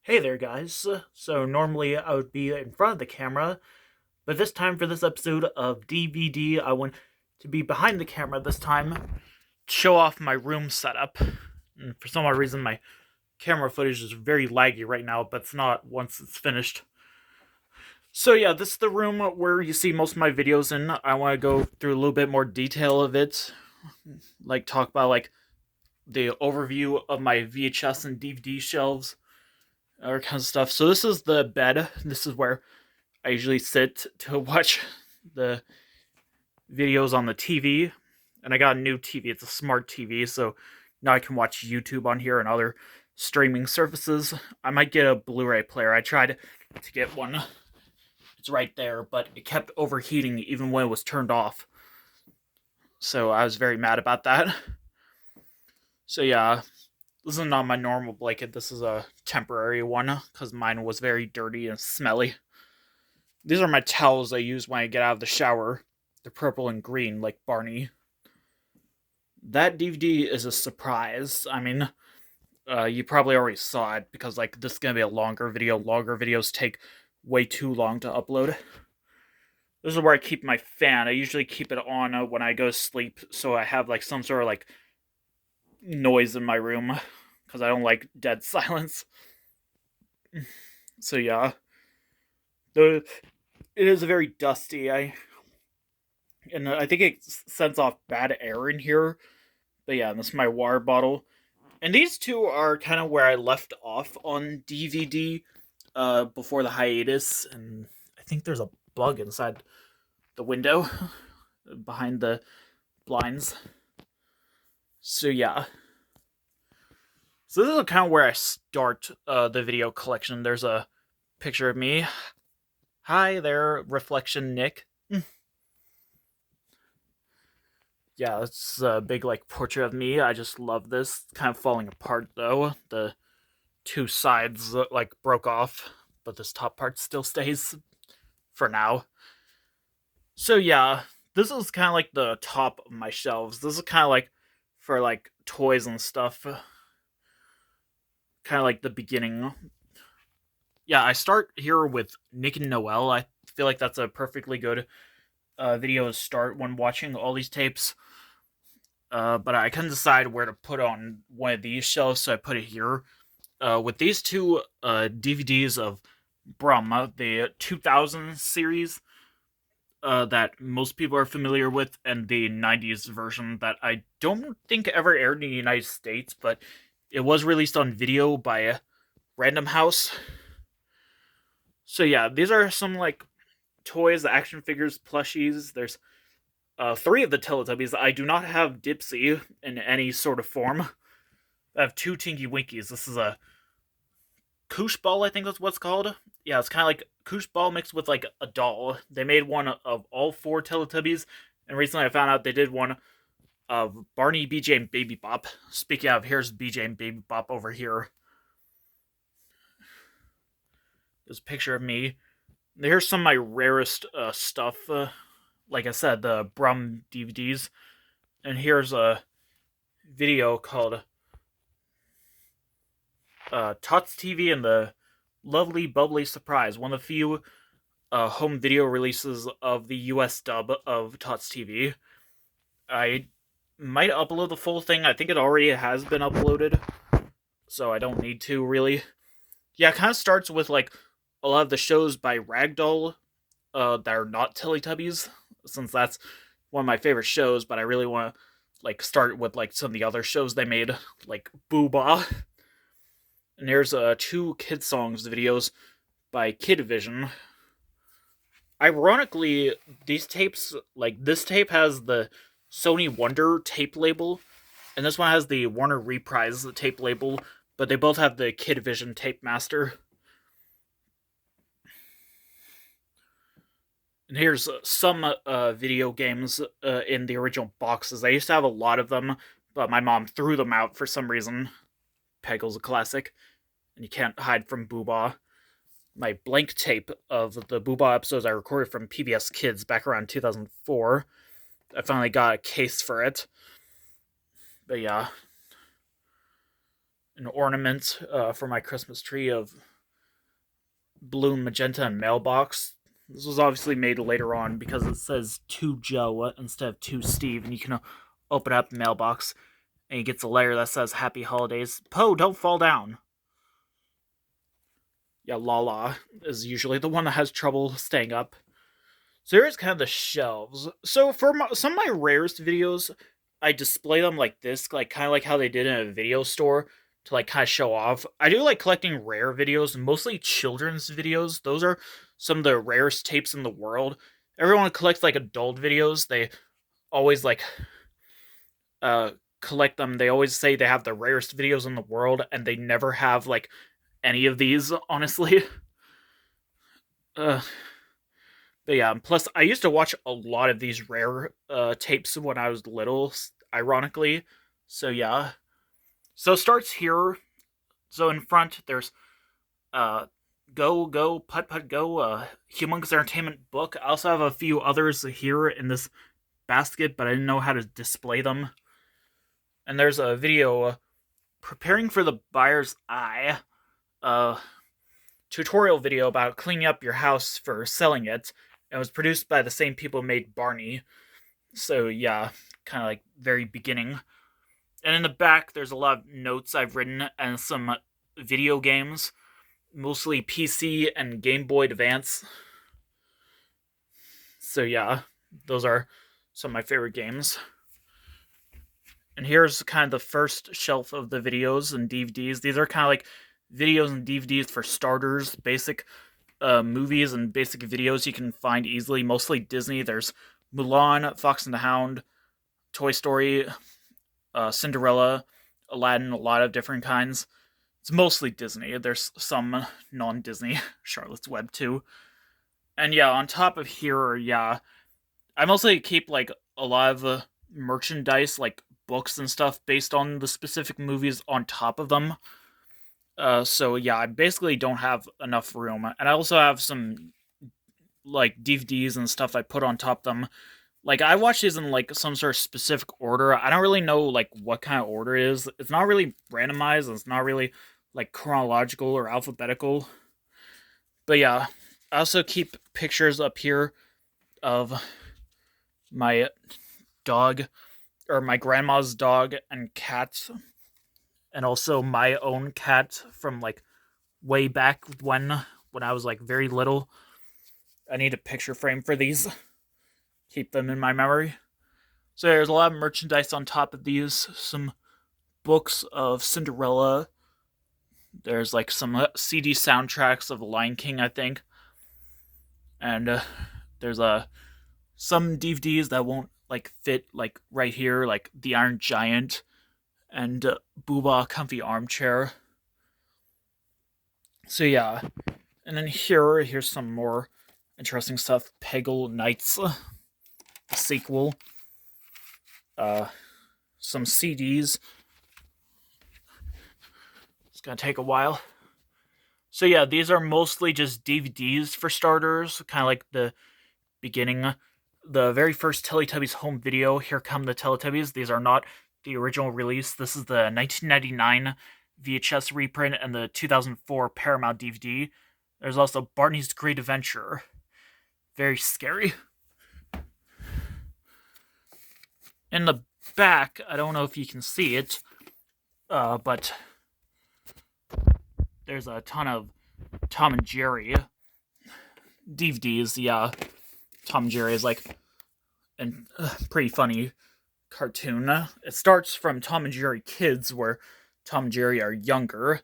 Hey there, guys. So, normally I would be in front of the camera, but this time for this episode of D.V.D, I want to be behind the camera this time to show off my room setup. And for some odd reason, my camera footage is very laggy right now, but it's not once it's finished. So, yeah, this is the room where you see most of my videos in. I want to go through a little bit more detail of it, like talk about the overview of my VHS and DVD shelves or kind of stuff. So this is the bed. This is where I usually sit to watch the videos on the TV. And I got a new TV. It's a smart TV, so now I can watch YouTube on here and other streaming services. I might get a Blu-ray player. I tried to get one. It's right there, but it kept overheating even when it was turned off. So I was very mad about that. So yeah, this is not my normal blanket. This is a temporary one because mine was very dirty and smelly. These are my towels I use when I get out of the shower. They're purple and green, like Barney. That DVD is a surprise. I mean, you probably already saw it because this is gonna be a longer video. Longer videos take way too long to upload. This is where I keep my fan. I usually keep it on when I go to sleep, so I have some sort of noise in my room because I don't like dead silence. So yeah, it is very dusty. I think it sends off bad air in here. But yeah, this is my water bottle. And these two are kind of where I left off on D.V.D. Before the hiatus. And I think there's a bug inside the window behind the blinds. So yeah. So this is kind of where I start the video collection. There's a picture of me. Hi there, reflection Nick. Yeah, it's a big portrait of me. I just love this. It's kind of falling apart though. The two sides broke off, but this top part still stays for now. So yeah, this is kind of the top of my shelves. This is kind of for toys and stuff. Kind of the beginning. Yeah, I start here with Nick and Noel. I feel like that's a perfectly good video to start when watching all these tapes. But I couldn't decide where to put on one of these shelves, so I put it here. With these two DVDs of Brum, the 2000 series that most people are familiar with, and the 90s version that I don't think ever aired in the United States, but it was released on video by Random House. So yeah, these are some toys, the action figures, plushies. There's three of the Teletubbies. I do not have Dipsy in any sort of form. I have two Tinky Winkies. This is a Koosh Ball, I think that's what's called. Yeah, it's kind of like Koosh Ball mixed with a doll. They made one of all four Teletubbies, and recently I found out they did one of Barney, BJ, and Baby Bop. Speaking of, here's BJ and Baby Bop over here. There's a picture of me. Here's some of my rarest stuff. Like I said, the Brum DVDs. And here's a video called Tots TV and the Lovely Bubbly Surprise. One of the few home video releases of the US dub of Tots TV. I might upload the full thing. I think it already has been uploaded, so I don't need to really. Yeah, it kind of starts with a lot of the shows by Ragdoll that are not Teletubbies, since that's one of my favorite shows, but I really want to start with some of the other shows they made, like Booba. And here's two kid songs videos by Kid Vision. Ironically, these tapes, this tape has the Sony Wonder tape label, and this one has the Warner Reprise tape label, but they both have the Kid Vision tape master. And here's some video games in the original boxes. I used to have a lot of them, but my mom threw them out for some reason. Peggle's a classic, and you can't hide from Booba. My blank tape of the Booba episodes I recorded from PBS Kids back around 2004. I finally got a case for it. But yeah. An ornament for my Christmas tree of blue and magenta and mailbox. This was obviously made later on because it says to Joe instead of to Steve, and you can open up the mailbox and he gets a letter that says Happy Holidays. Poe, don't fall down. Yeah, Lala is usually the one that has trouble staying up. So here's kind of the shelves. So for some of my rarest videos, I display them like this, like kind of like how they did in a video store to like kind of show off. I do like collecting rare videos, mostly children's videos. Those are some of the rarest tapes in the world. Everyone collects like adult videos. They always like collect them. They always say they have the rarest videos in the world, and they never have like any of these, honestly. But yeah, plus I used to watch a lot of these rare tapes when I was little, ironically. So yeah. So it starts here. So in front there's Go Putt Putt Go, Humongous Entertainment book. I also have a few others here in this basket, but I didn't know how to display them. And there's a video preparing for the buyer's eye, tutorial video about cleaning up your house for selling it. It was produced by the same people who made Barney. So yeah, kind of like very beginning. And in the back, there's a lot of notes I've written and some video games, mostly PC and Game Boy Advance. So yeah, those are some of my favorite games. And here's kind of the first shelf of the videos and DVDs. These are kind of like videos and DVDs for starters, basic movies and basic videos you can find easily, mostly Disney. There's Mulan, Fox and the Hound, Toy Story, Cinderella, Aladdin, a lot of different kinds. It's mostly Disney. There's some non-Disney, Charlotte's Web too. And yeah, on top of here, yeah, I mostly keep like a lot of merchandise, like books and stuff based on the specific movies on top of them. So yeah, I basically don't have enough room. And I also have some like DVDs and stuff I put on top of them. Like I watch these in like some sort of specific order. I don't really know like what kind of order it is. It's not really randomized. It's not really like chronological or alphabetical. But yeah, I also keep pictures up here of my dog, or my grandma's dog and cat, and also my own cat from like way back when I was like very little. I need a picture frame for these. Keep them in my memory. So there's a lot of merchandise on top of these. Some books of Cinderella. There's like some CD soundtracks of The Lion King, I think. And there's some DVDs that won't like fit like right here, like The Iron Giant and Booba Comfy Armchair. So yeah, and then here's some more interesting stuff. Peggle Knights, the sequel. Some CDs. It's gonna take a while. So yeah, these are mostly just DVDs for starters, kind of like the beginning. The very first Teletubbies home video, Here Come the Teletubbies. These are not the original release. This is the 1999 VHS reprint and the 2004 Paramount DVD. There's also Barney's Great Adventure. Very scary. In the back, I don't know if you can see it, but there's a ton of Tom and Jerry DVDs. Yeah, Tom and Jerry is like a pretty funny cartoon. It starts from Tom and Jerry Kids, where Tom and Jerry are younger,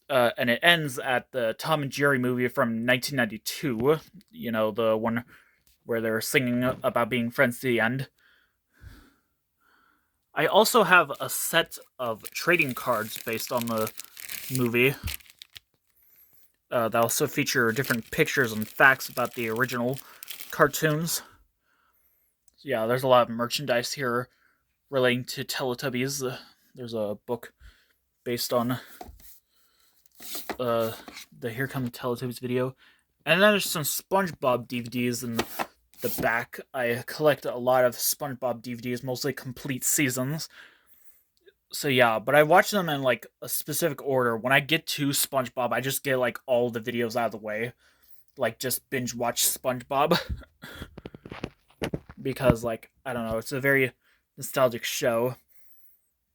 and it ends at the Tom and Jerry movie from 1992. You know, the one where they're singing about being friends to the end. I also have a set of trading cards based on the movie that also feature different pictures and facts about the original cartoons. So yeah, there's a lot of merchandise here relating to Teletubbies. There's a book based on the Here Come the Teletubbies video. And then there's some SpongeBob DVDs in the back. I collect a lot of SpongeBob DVDs, mostly complete seasons. So yeah, but I watch them in like a specific order. When I get to SpongeBob, I just get like all the videos out of the way, like just binge watch SpongeBob because like I don't know, it's a very nostalgic show.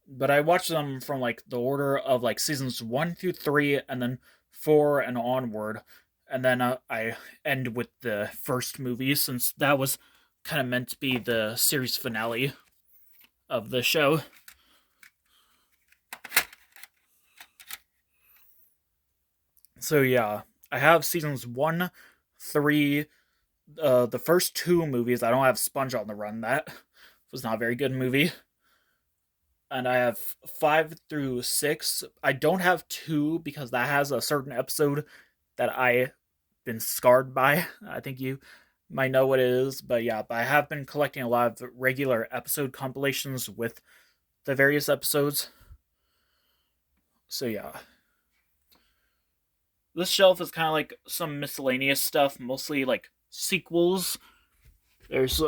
But I watch them from like the order of like seasons 1 through 3, and then 4 and onward, and then I end with the first movie since that was kind of meant to be the series finale of the show. So yeah, I have seasons 1, 3, the first two movies. I don't have Sponge on the Run. That was not a very good movie. And I have 5 through 6. I don't have 2 because that has a certain episode that I've been scarred by. I think you might know what it is, but yeah, but I have been collecting a lot of regular episode compilations with the various episodes. So yeah. This shelf is kind of like some miscellaneous stuff, mostly like sequels. There's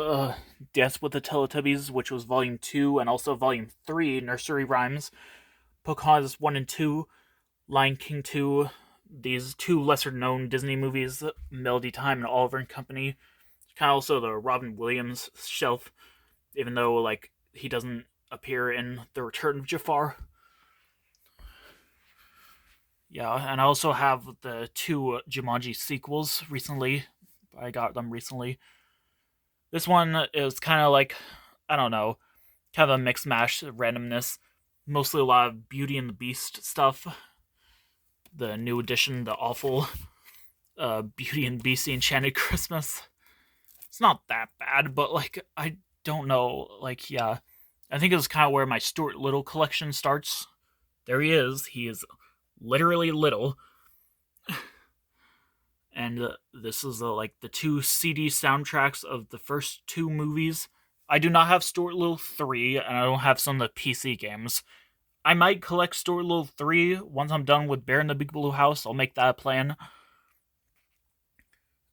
Death with the Teletubbies, which was Volume 2, and also Volume 3, Nursery Rhymes, Pocahontas 1 and 2, Lion King 2, these two lesser known Disney movies, Melody Time and Oliver and Company. Kind of also the Robin Williams shelf, even though like he doesn't appear in The Return of Jafar. Yeah, and I also have the two Jumanji sequels recently. I got them recently. This one is kind of like, I don't know, kind of a mix mash randomness. Mostly a lot of Beauty and the Beast stuff. The new edition, the awful Beauty and the Beast The Enchanted Christmas. It's not that bad, but like, I don't know. Like, yeah. I think it's kind of where my Stuart Little collection starts. There he is. He is literally little. And this is like the two CD soundtracks of the first two movies. I do not have Stuart Little 3, and I don't have some of the PC games. I might collect Stuart Little 3 once I'm done with Bear in the Big Blue House. I'll make that a plan.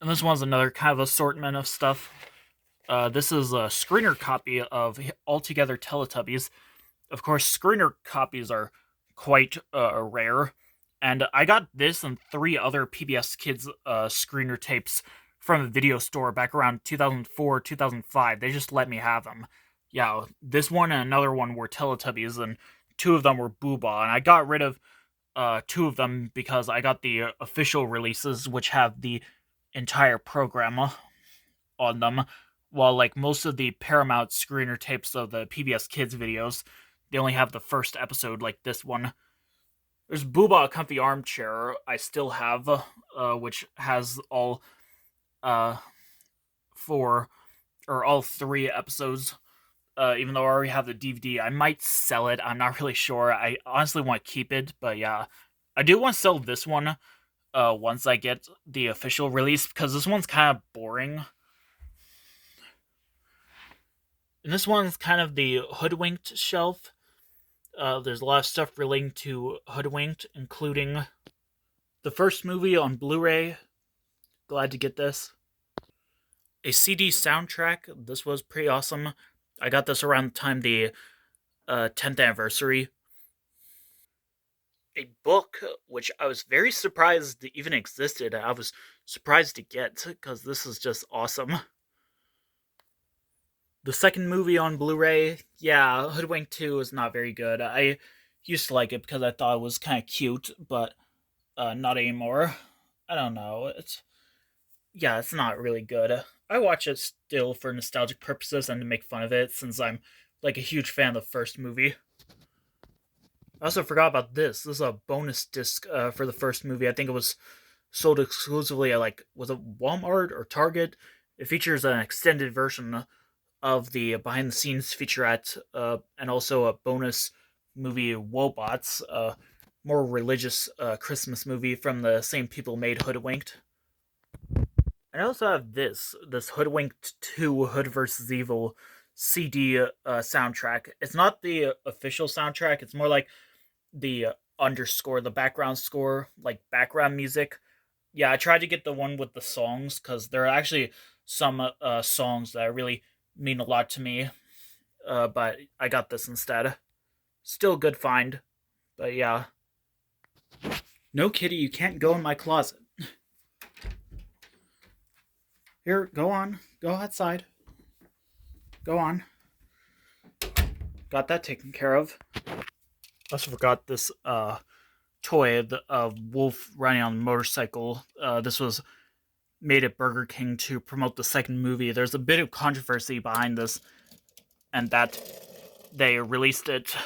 And this one's another kind of assortment of stuff. This is a screener copy of Altogether Teletubbies. Of course, screener copies are quite rare. And I got this and 3 other PBS Kids screener tapes from a video store back around 2004, 2005. They just let me have them. Yeah, this one and another one were Teletubbies, and 2 of them were Booba. And I got rid of 2 of them because I got the official releases, which have the entire program on them. While like most of the Paramount screener tapes of the PBS Kids videos, they only have the first episode, like this one. There's Booba, a comfy armchair. I still have, which has all 4 or all 3 episodes. Even though I already have the DVD, I might sell it. I'm not really sure. I honestly want to keep it, but yeah, I do want to sell this one. Once I get the official release, because this one's kind of boring. And this one's kind of the Hoodwinked shelf. There's a lot of stuff relating to Hoodwinked, including the first movie on Blu-ray. Glad to get this. A CD soundtrack. This was pretty awesome. I got this around the time the 10th anniversary. A book, which I was very surprised even existed. I was surprised to get, because this is just awesome. The second movie on Blu-ray, yeah, Hoodwink 2 is not very good. I used to like it because I thought it was kind of cute, but not anymore. I don't know. It's not really good. I watch it still for nostalgic purposes and to make fun of it, since I'm like a huge fan of the first movie. I also forgot about this. This is a bonus disc for the first movie. I think it was sold exclusively at was it Walmart or Target? It features an extended version of the behind the scenes featurette, and also a bonus movie, Wobots, a more religious Christmas movie from the same people made Hoodwinked. And I also have this Hoodwinked 2 Hood vs. Evil CD soundtrack. It's not the official soundtrack, it's more like the underscore, the background score, like background music. Yeah, I tried to get the one with the songs because there are actually some songs that really mean a lot to me, but I got this instead. Still a good find. But yeah. No, kitty, you can't go in my closet. Here, go on. Go outside. Go on. Got that taken care of. Also forgot this toy of Wolf riding on a motorcycle. This was made at Burger King to promote the second movie. There's a bit of controversy behind this, and that they released it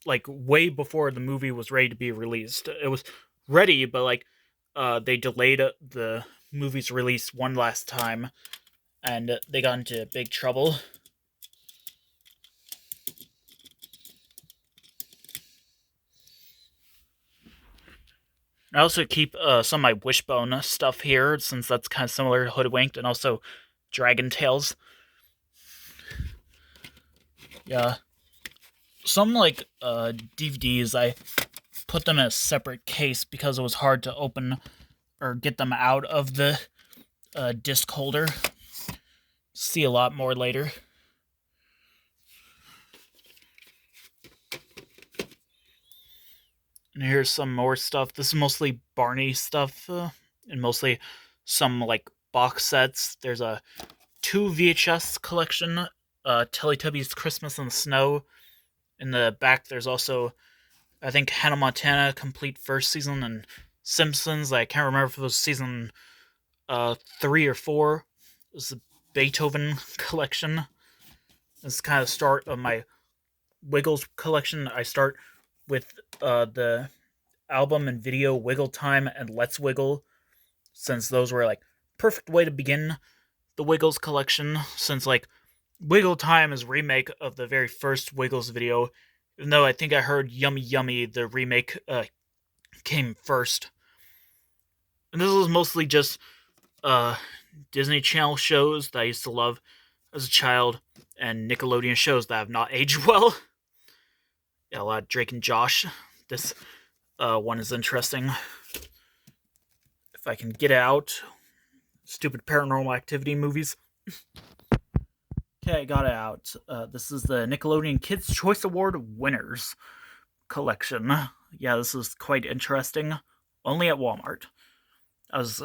like way before the movie was ready to be released. It was ready, but like they delayed the movie's release one last time, and they got into big trouble. I also keep some of my Wishbone stuff here, since that's kind of similar to Hoodwinked, and also Dragon Tales. Yeah. Some, like, DVDs, I put them in a separate case because it was hard to open or get them out of the disc holder. See a lot more later. And here's some more stuff. This is mostly Barney stuff, and mostly some, like, box sets. There's a 2 VHS collection, Teletubbies Christmas in the Snow. In the back, there's also, I think, Hannah Montana complete first season, and Simpsons. I can't remember if it was season 3 or 4. It was the Beethoven collection. This is kind of the start of my Wiggles collection. I start with the album and video Wiggle Time and Let's Wiggle, since those were like perfect way to begin the Wiggles collection, since like Wiggle Time is a remake of the very first Wiggles video, even though I think I heard Yummy Yummy, the remake, came first. And this was mostly just Disney Channel shows that I used to love as a child, and Nickelodeon shows that have not aged well. Yeah, a lot of Drake and Josh. This one is interesting. If I can get it out. Stupid Paranormal Activity movies. Okay, I got it out. This is the Nickelodeon Kids' Choice Award winners collection. Yeah, this is quite interesting. Only at Walmart. I was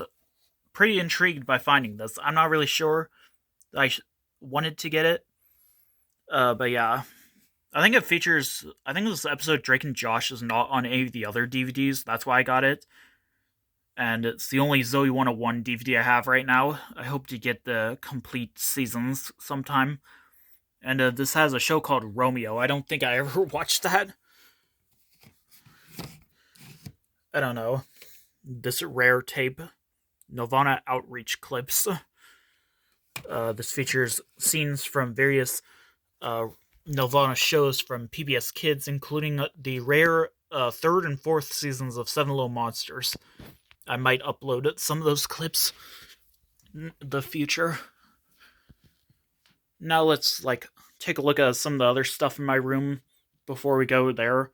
pretty intrigued by finding this. I'm not really sure I wanted to get it. But yeah. I think this episode Drake and Josh is not on any of the other DVDs. That's why I got it. And it's the only Zoe 101 DVD I have right now. I hope to get the complete seasons sometime. And this has a show called Romeo. I don't think I ever watched that. I don't know. This rare tape. Nirvana Outreach clips. This features scenes from various Nirvana shows from PBS Kids, including the rare 3rd and 4th seasons of Seven Little Monsters. I might upload some of those clips in the future. Now let's take a look at some of the other stuff in my room before we go there.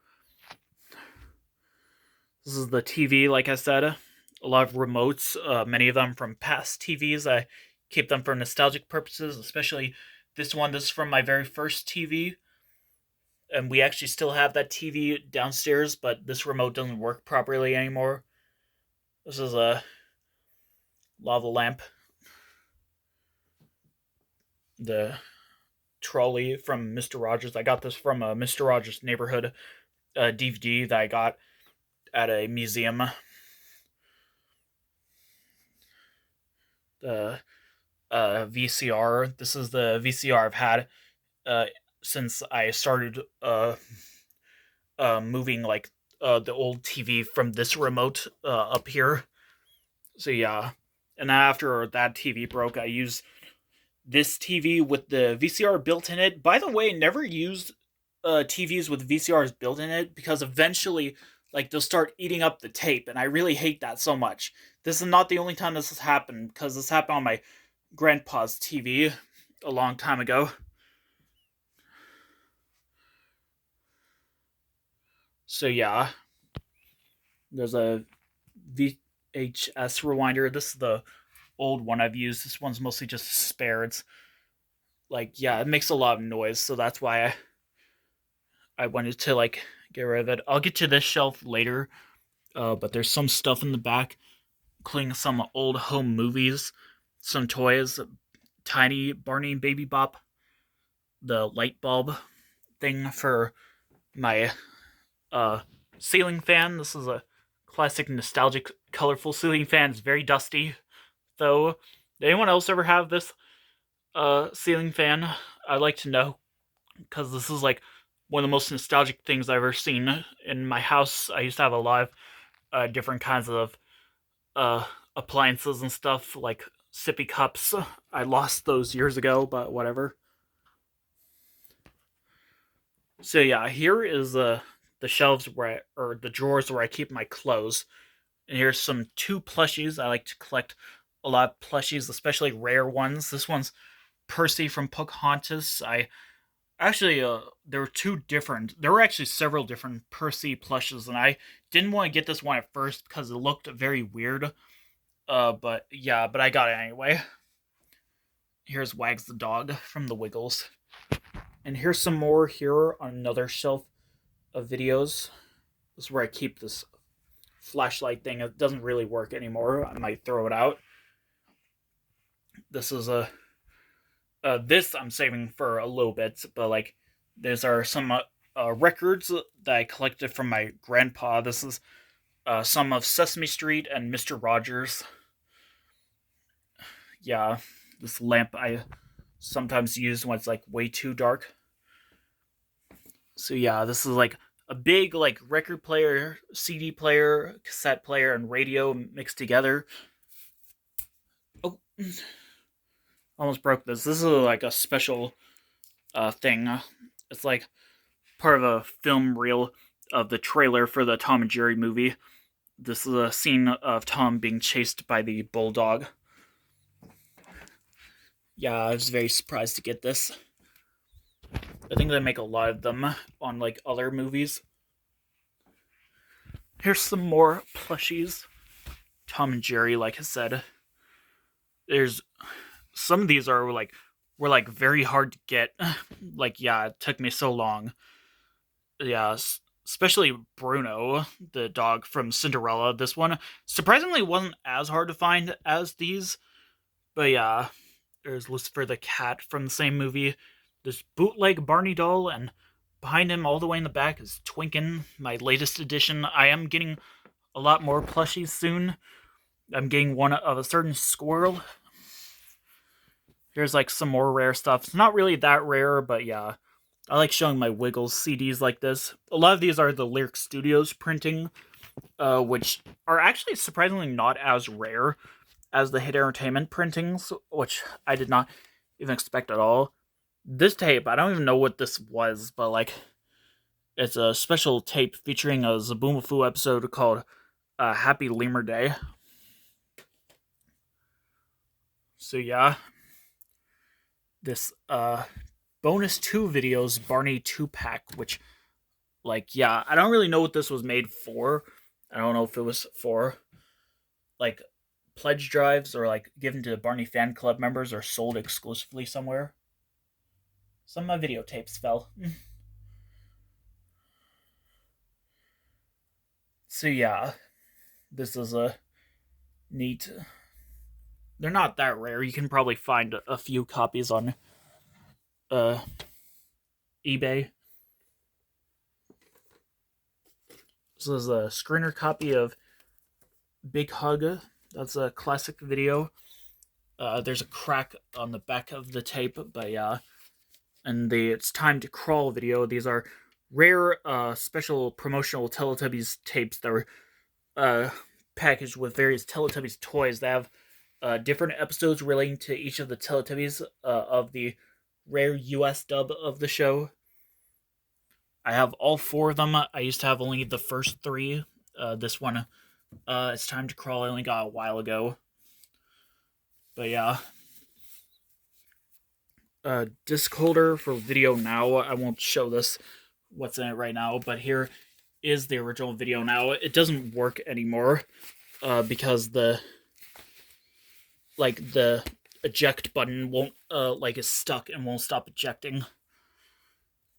This is the TV, like I said. A lot of remotes, many of them from past TVs. I keep them for nostalgic purposes, especially this one. This is from my very first TV. And we actually still have that TV downstairs, but this remote doesn't work properly anymore. This is a lava lamp. The trolley from Mr. Rogers. I got this from a Mr. Rogers Neighborhood DVD that I got at a museum. The VCR. This is the VCR I've had since I started moving the old TV from this remote up here. So yeah, and after that TV broke, I used this TV with the VCR built in it. By the way, never used TVs with VCRs built in it, because eventually they'll start eating up the tape, and I really hate that so much. This is not the only time this has happened, because this happened on my grandpa's TV a long time ago. So yeah, there's a VHS rewinder. This is the old one I've used. This one's mostly just a spare. It's like, yeah, it makes a lot of noise, so that's why I wanted to, like, get rid of it. I'll get to this shelf later, but there's some stuff in the back, including some old home movies, some toys, tiny Barney and Baby Bop, the light bulb thing for my uh, ceiling fan. This is a classic, nostalgic, colorful ceiling fan. It's very dusty, though. Did anyone else ever have this ceiling fan? I'd like to know, because this is like one of the most nostalgic things I've ever seen in my house. I used to have a lot of different kinds of uh, appliances and stuff, like sippy cups. I lost those years ago, but whatever. So yeah, here is the shelves or the drawers where I keep my clothes. And here's some 2 plushies. I like to collect a lot of plushies, especially rare ones. This one's Percy from Pocahontas. I actually there were actually several different Percy plushes, and I didn't want to get this one at first because it looked very weird. But yeah, but I got it anyway. Here's Wags the dog from the Wiggles. And here's some more here on another shelf of videos. This is where I keep this flashlight thing. It doesn't really work anymore. I might throw it out. This is this I'm saving for a little bit, but like these are some records that I collected from my grandpa. This is some of Sesame Street and Mr. Rogers. Yeah, this lamp I sometimes use when it's like way too dark. So yeah, this is like a big like record player, CD player, cassette player, and radio mixed together. Oh, almost broke this. This is like a special thing. It's like part of a film reel of the trailer for the Tom and Jerry movie. This is a scene of Tom being chased by the bulldog. Yeah, I was very surprised to get this. I think they make a lot of them on like other movies. Here's some more plushies. Tom and Jerry, like I said. There's some of these were like very hard to get. Like, yeah, it took me so long. Yeah, especially Bruno, the dog from Cinderella. This one surprisingly wasn't as hard to find as these. But yeah, there's Lucifer the cat from the same movie. This bootleg Barney doll, and behind him all the way in the back is Twinkin, my latest edition. I am getting a lot more plushies soon. I'm getting one of a certain squirrel. Here's like some more rare stuff. It's not really that rare, but yeah. I like showing my Wiggles CDs like this. A lot of these are the Lyric Studios printing, which are actually surprisingly not as rare as the Hit Entertainment printings, which I did not even expect at all. This tape, I don't even know what this was, but like, it's a special tape featuring a Zaboomafoo episode called Happy Lemur Day. So yeah, this bonus 2 videos Barney 2-pack, which, like, yeah, I don't really know what this was made for. I don't know if it was for like pledge drives or like given to Barney fan club members or sold exclusively somewhere. Some of my videotapes fell. So yeah, this is a neat. They're not that rare. You can probably find a few copies on eBay. This is a screener copy of Big Hug. That's a classic video. There's a crack on the back of the tape, but yeah. And the It's Time to Crawl video. These are rare, special promotional Teletubbies tapes that were packaged with various Teletubbies toys that have different episodes relating to each of the Teletubbies of the rare US dub of the show. I have all 4 of them. I used to have only the first 3. This one, It's Time to Crawl, I only got a while ago. But yeah. Disc holder for Video Now. I won't show this, what's in it right now, but here is the original Video Now. It doesn't work anymore because the eject button won't like is stuck and won't stop ejecting.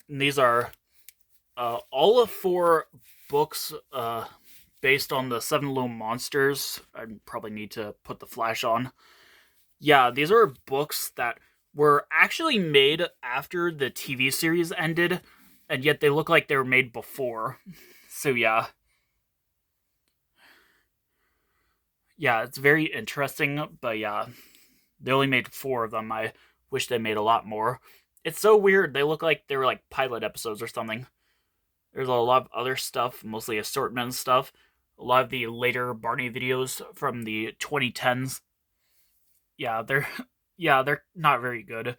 And these are all of 4 books based on the 7 Little Monsters. I probably need to put the flash on. Yeah, these are books that were actually made after the TV series ended, and yet they look like they were made before. So yeah. Yeah, it's very interesting, but yeah, they only made 4 of them. I wish they made a lot more. It's so weird. They look like they were like pilot episodes or something. There's a lot of other stuff, mostly assortment stuff. A lot of the later Barney videos from the 2010s. Yeah, they're not very good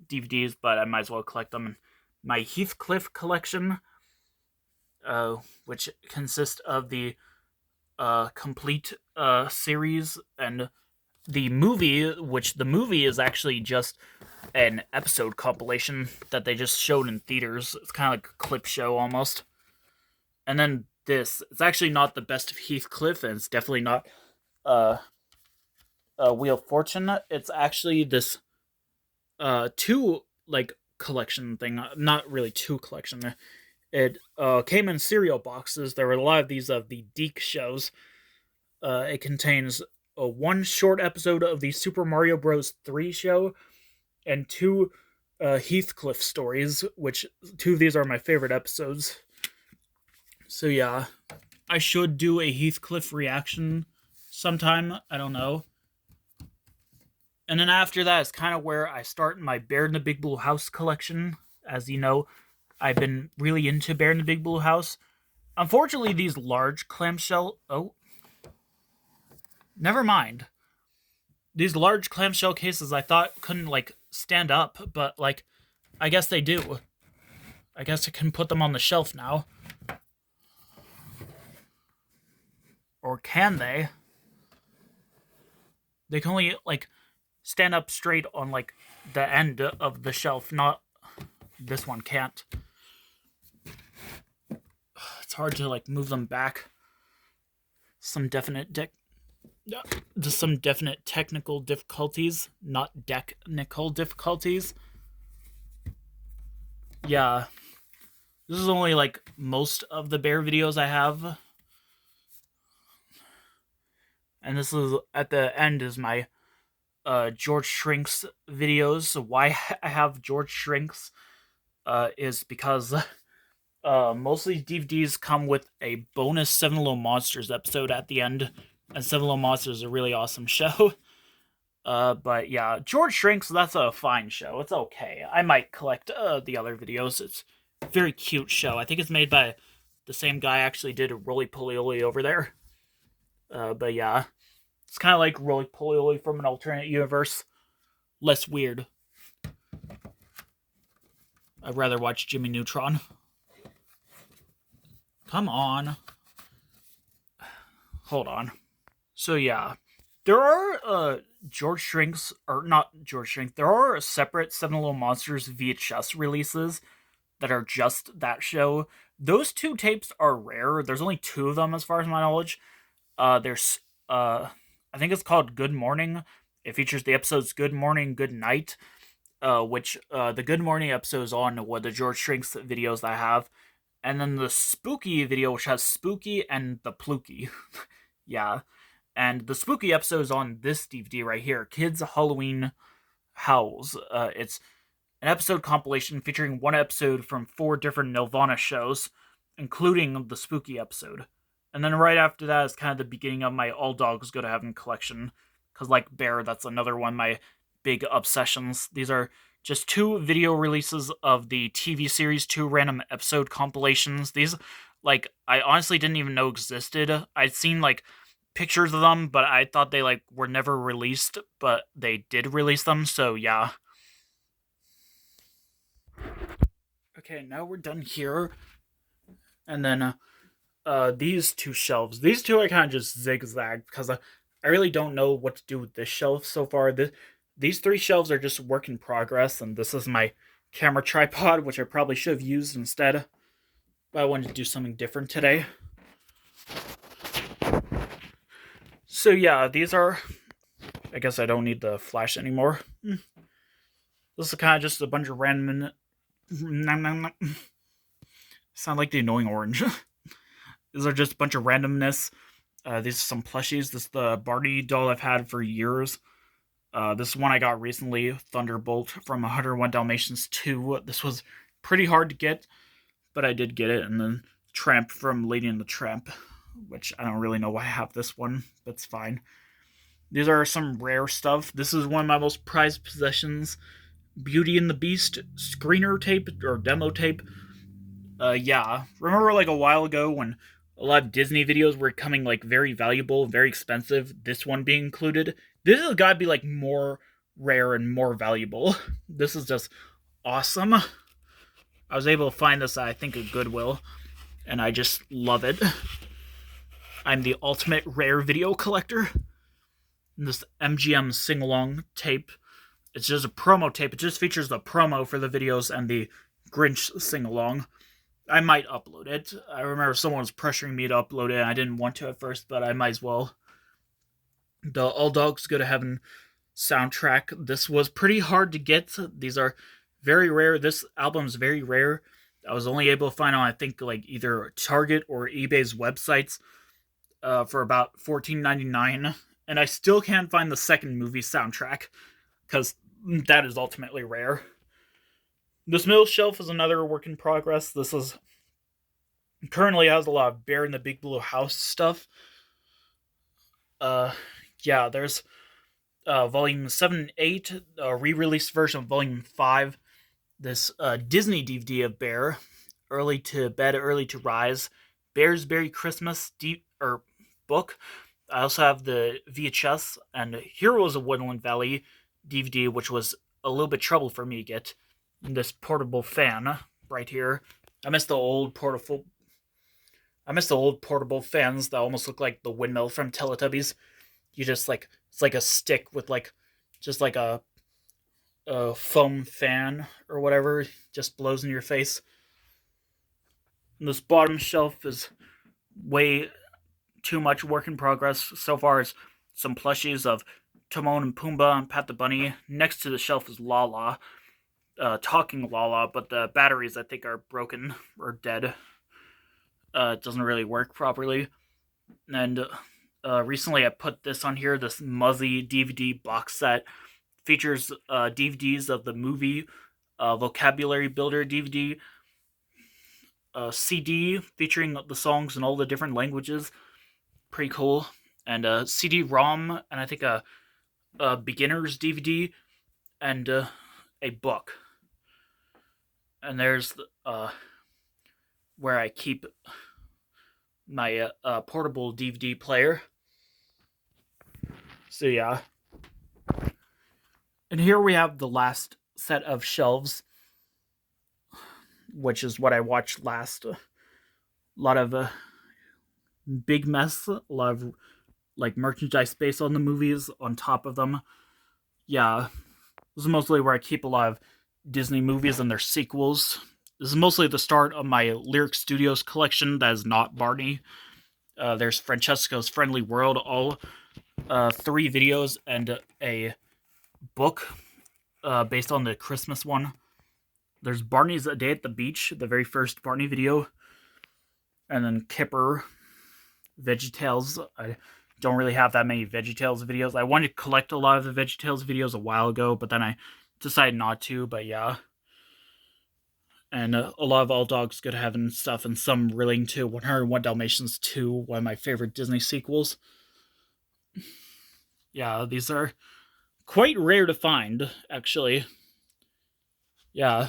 DVDs, but I might as well collect them. My Heathcliff collection, which consists of the complete series and the movie, which the movie is actually just an episode compilation that they just showed in theaters. It's kind of like a clip show almost. And then this, it's actually not the best of Heathcliff, and it's definitely not Wheel of Fortune. It's actually this 2 like collection thing, not really 2 collection. It came in cereal boxes. There were a lot of these of the Deke shows. It contains 1 short episode of the Super Mario Bros. 3 show and 2 Heathcliff stories, which 2 of these are my favorite episodes. So yeah, I should do a Heathcliff reaction sometime. I don't know. And then after that is kind of where I start my Bear in the Big Blue House collection. As you know, I've been really into Bear in the Big Blue House. Unfortunately, these large clamshell... Oh. Never mind. These large clamshell cases I thought couldn't, like, stand up, but, like, I guess they do. I guess I can put them on the shelf now. Or can they? They can only, like, stand up straight on, like, the end of the shelf, not... This one can't. It's hard to, like, move them back. Some definite technical difficulties, not technical difficulties. Yeah. This is only, like, most of the bear videos I have. And this is, at the end, is my George Shrinks videos. So why I have George Shrinks is because most of these DVDs come with a bonus 7 Little Monsters episode at the end. And 7 Little Monsters is a really awesome show. But yeah, George Shrinks, that's a fine show. It's okay. I might collect the other videos. It's a very cute show. I think it's made by the same guy actually did Roly Poly Oly over there. But yeah, it's kind of like Roly Poly Oly from an alternate universe. Less weird. I'd rather watch Jimmy Neutron. Come on. Hold on. So yeah, there are George Shrinks, or not George Shrinks, there are separate 7 Little Monsters VHS releases that are just that show. Those 2 tapes are rare. There's only 2 of them as far as my knowledge. There's, I think it's called Good Morning. It features the episodes Good Morning, Good Night, which the Good Morning episode is on one of the George Shrinks videos that I have. And then the Spooky video, which has Spooky and the Pluky. Yeah. And the Spooky episode is on this DVD right here, Kids Halloween Howls. It's an episode compilation featuring 1 episode from 4 different Nelvana shows, including the Spooky episode. And then right after that is kind of the beginning of my All Dogs Go to Heaven collection. Because like Bear, that's another one of my big obsessions. These are just 2 video releases of the TV series, 2 random episode compilations. These, like, I honestly didn't even know existed. I'd seen, like, pictures of them, but I thought they, like, were never released, but they did release them, so yeah. Okay, now we're done here. And then, these 2 shelves. These 2 I kind of just zigzag, because I really don't know what to do with this shelf so far. These 3 shelves are just work in progress, and this is my camera tripod, which I probably should have used instead. But I wanted to do something different today. So yeah, these are I guess I don't need the flash anymore. This is kind of just a bunch of random. Sound like the annoying orange. These are just a bunch of randomness. These are some plushies. This is the Barney doll I've had for years. This one I got recently, Thunderbolt from 101 Dalmatians 2. This was pretty hard to get, but I did get it. And then Tramp from Lady and the Tramp, which I don't really know why I have this one, but it's fine. These are some rare stuff. This is one of my most prized possessions. Beauty and the Beast screener tape or demo tape. Yeah. Remember like a while ago when a lot of Disney videos were coming like very valuable, very expensive, this one being included? This has got to be like more rare and more valuable. This is just awesome. I was able to find this, I think, at Goodwill, and I just love it. I'm the ultimate rare video collector. And this MGM sing-along tape, it's just a promo tape. It just features the promo for the videos and the Grinch sing-along. I might upload it. I remember someone was pressuring me to upload it, and I didn't want to at first, but I might as well. The All Dogs Go to Heaven soundtrack. This was pretty hard to get. These are very rare. This album's very rare. I was only able to find on, I think, like either Target or eBay's websites for about $14.99. And I still can't find the second movie soundtrack, because that is ultimately rare. This middle shelf is another work in progress. This is currently has a lot of Bear in the Big Blue House stuff. Yeah, there's volume 7 and 8, a re-release version of volume 5. This Disney DVD of Bear, Early to Bed, Early to Rise, Bear's Berry Christmas book. I also have the VHS and Heroes of Woodland Valley DVD, which was a little bit trouble for me to get. And this portable fan right here. I miss the old portable fans that almost look like the windmill from Teletubbies. You just like, it's like a stick with like just like a foam fan or whatever, just blows in your face. And this bottom shelf is way too much work in progress. So far as some plushies of Timon and Pumbaa and Pat the Bunny. Next to the shelf is Lala, talking Lala, but the batteries I think are broken or dead. It doesn't really work properly. And recently I put this on here, this Muzzy DVD box set. Features DVDs of the movie, Vocabulary Builder DVD, CD featuring the songs in all the different languages. Pretty cool. And a CD-ROM, and I think a beginner's DVD, and a book. And there's where I keep my portable DVD player. So yeah. And here we have the last set of shelves, which is what I watched last. A lot of big mess, a lot of like merchandise based on the movies on top of them. Yeah, this is mostly where I keep a lot of Disney movies and their sequels. This is mostly the start of my Lyric Studios collection that is not Barney. There's Francesco's Friendly World, all 3 videos and a book based on the Christmas one. There's Barney's A Day at the Beach, the very first Barney video. And then Kipper, VeggieTales. I don't really have that many VeggieTales videos. I wanted to collect a lot of the VeggieTales videos a while ago, but then I decided not to, but yeah. And a lot of All Dogs Go to Heaven stuff, and some relating to 101 Dalmatians 2, one of my favorite Disney sequels. Yeah, these are quite rare to find, actually. Yeah.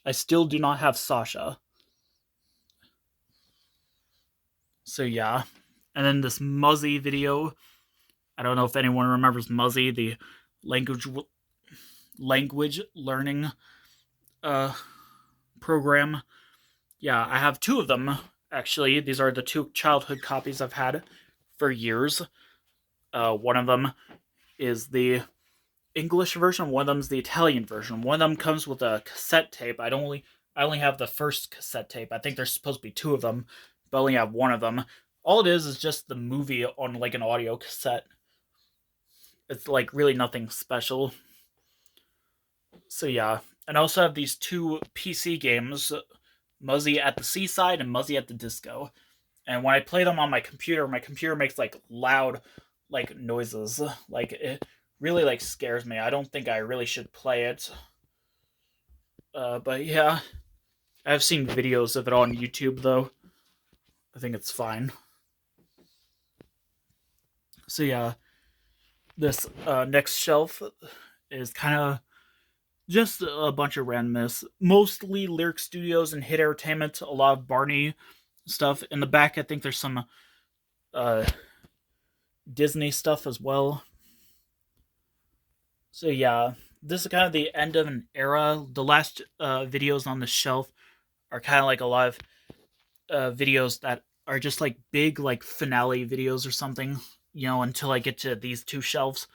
I still do not have Sasha. So yeah. And then this Muzzy video. I don't know if anyone remembers Muzzy, the language learning program. Yeah, I have 2 of them, actually. These are the 2 childhood copies I've had for years. One of them is the English version, one of them is the Italian version. One of them comes with a cassette tape. I only have the first cassette tape. I think there's supposed to be 2 of them, but I only have one of them. All it is just the movie on like an audio cassette. It's like really nothing special. So yeah, and I also have these two PC games, Muzzy at the Seaside and Muzzy at the Disco. And when I play them on my computer makes like loud like noises. Like it really like scares me. I don't think I really should play it. But yeah, I've seen videos of it on YouTube though. I think it's fine. So yeah, this next shelf is kind of just a bunch of randomness. Mostly Lyric Studios and Hit Entertainment. A lot of Barney stuff. In the back, I think there's some uh, Disney stuff as well. So yeah, this is kind of the end of an era. The last videos on the shelf are kind of like a lot of videos that are just like big like finale videos or something. You know, until I get to these two shelves.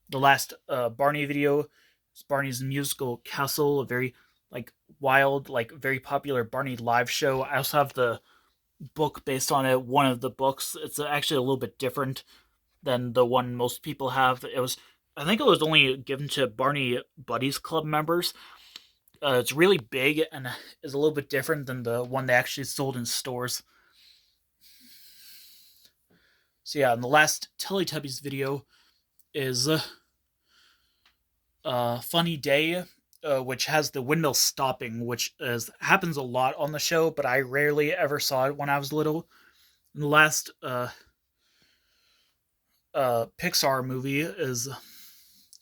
The last Barney video is Barney's musical Castle, a very like wild, like very popular Barney live show. I also have the book based on it. One of the books. It's actually a little bit different than the one most people have. I think it was only given to Barney Buddies Club members. It's really big and is a little bit different than the one they actually sold in stores. So yeah, and the last Teletubbies video is Funny Day, which has the windmill stopping, which happens a lot on the show, but I rarely ever saw it when I was little. And the last Pixar movie is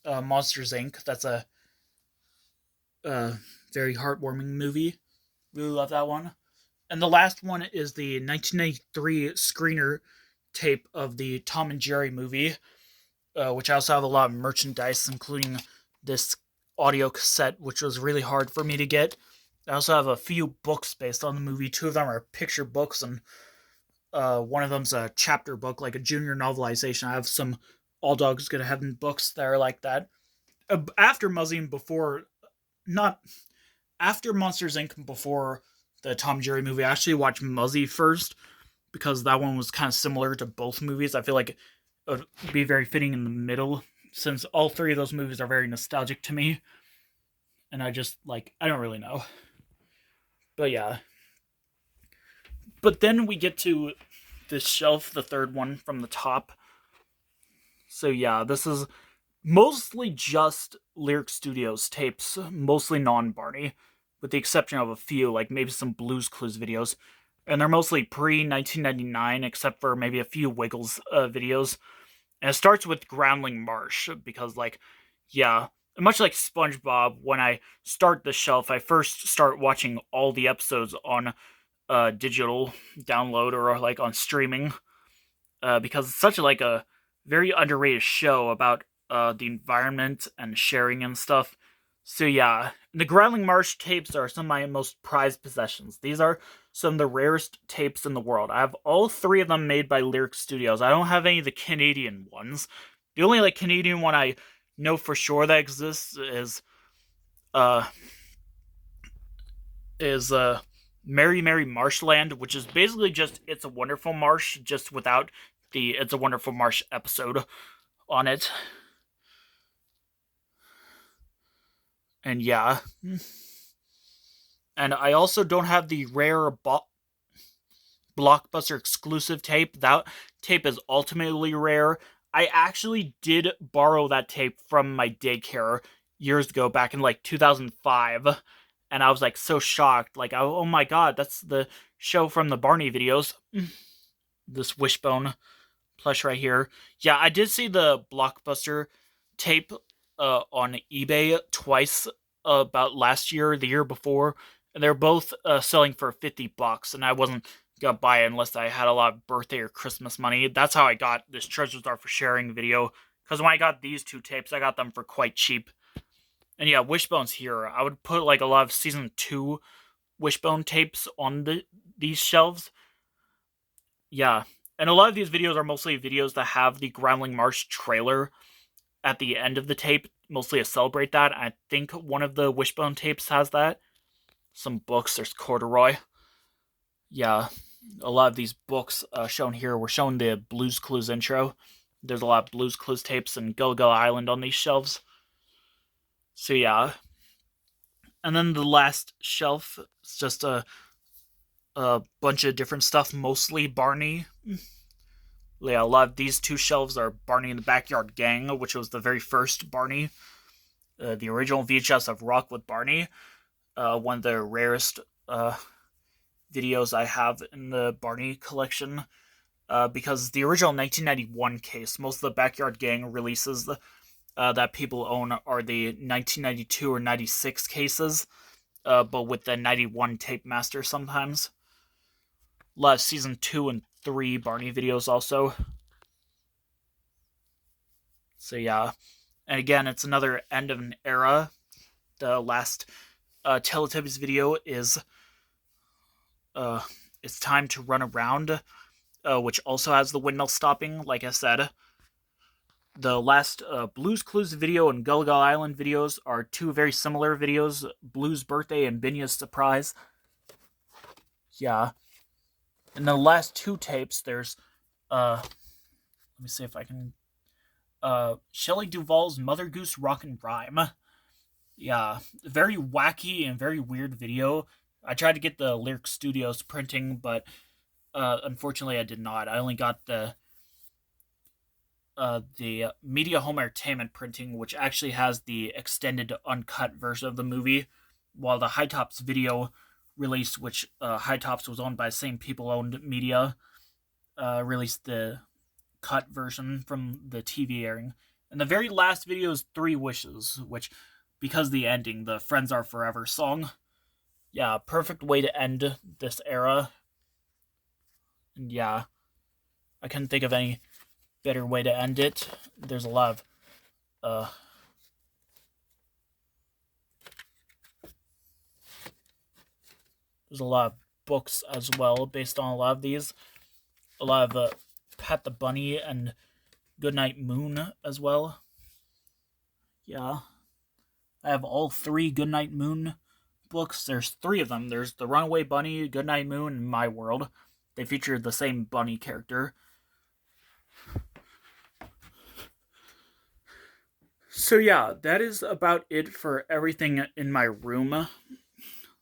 Monsters Inc. That's a very heartwarming movie. Really love that one. And the last one is the 1993 screener tape of the Tom and Jerry movie, which I also have a lot of merchandise, including this audio cassette, which was really hard for me to get. I also have a few books based on the movie. Two of them are picture books, and one of them's a chapter book, like a junior novelization. I have some All Dogs Go to Heaven books that are like that. After Muzzy and before, not after Monsters Inc. before the Tom and Jerry movie, I actually watched Muzzy first because that one was kind of similar to both movies. I feel like it would be very fitting in the middle since all three of those movies are very nostalgic to me. And I just, like, I don't really know. But yeah. But then we get to this shelf, the third one from the top. So yeah, this is mostly just Lyric Studios tapes, mostly non-Barney, with the exception of a few, like maybe some Blues Clues videos. And they're mostly pre-1999, except for maybe a few Wiggles videos. And it starts with Groundling Marsh, because, like, yeah, much like SpongeBob, when I start the shelf, I first start watching all the episodes on digital download or, like, on streaming, because it's such, like, a very underrated show about the environment and sharing and stuff. So yeah, the Groundling Marsh tapes are some of my most prized possessions. These are some of the rarest tapes in the world. I have all three of them made by Lyric Studios. I don't have any of the Canadian ones. The only like Canadian one I know for sure that exists uh is Mary Mary Marshland, which is basically just It's a Wonderful Marsh, just without the It's a Wonderful Marsh episode on it. And yeah. And I also don't have the rare Blockbuster exclusive tape. That tape is ultimately rare. I actually did borrow that tape from my daycare years ago, back in like 2005. And I was like so shocked. Like, oh my god, that's the show from the Barney videos. This Wishbone plush right here. Yeah, I did see the Blockbuster tape on eBay twice, about last year, the year before, and they're both selling for $50, and I wasn't gonna buy it unless I had a lot of birthday or Christmas money. That's how I got this Treasures Are for Sharing video, because when I got these two tapes, I got them for quite cheap. And yeah, Wishbone's here. I would put like a lot of season 2 Wishbone tapes on these shelves. Yeah, and a lot of these videos are mostly videos that have the Groundling Marsh trailer at the end of the tape, mostly to celebrate that. I think one of the Wishbone tapes has that. Some books, there's Corduroy. Yeah, a lot of these books shown here were shown the Blues Clues intro. There's a lot of Blues Clues tapes and Gulliver Island on these shelves. So yeah. And then the last shelf is just a bunch of different stuff, mostly Barney. Yeah, a lot of these two shelves are Barney and the Backyard Gang, which was the very first Barney. The original VHS of Rock with Barney. One of the rarest videos I have in the Barney collection. Because the original 1991 case, most of the Backyard Gang releases that people own are the 1992 or 96 cases, but with the 91 tape master sometimes. A lot of season 2 and 3 Barney videos also. So yeah. And again, it's another end of an era. The last Teletubbies video is It's Time to Run Around, which also has the windmill stopping, like I said. The last Blues Clues video and Gulliver Island videos are two very similar videos, Blue's Birthday and Binya's Surprise. Yeah. In the last two tapes, there's, let me see if I can, Shelley Duvall's Mother Goose Rock and Rhyme. Yeah, very wacky and very weird video. I tried to get the Lyric Studios printing, but unfortunately I did not. I only got the Media Home Entertainment printing, which actually has the extended uncut version of the movie, while the High Tops video release, which High Tops was owned by the same people owned media, released the cut version from the TV airing. And the very last video is Three Wishes, which, because the ending, the Friends Are Forever song. Yeah, perfect way to end this era. And yeah, I couldn't think of any better way to end it. There's a lot of there's a lot of books as well based on a lot of these. A lot of Pat the Bunny and Goodnight Moon as well. Yeah. I have all three Goodnight Moon books. There's three of them. There's The Runaway Bunny, Goodnight Moon, and My World. They feature the same bunny character. So yeah, that is about it for everything in my room.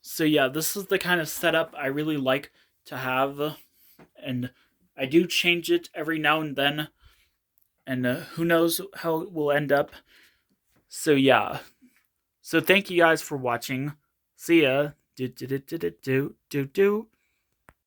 So yeah, this is the kind of setup I really like to have, and I do change it every now and then, and who knows how it will end up. So yeah, so thank you guys for watching. See ya. Do do do do do do do.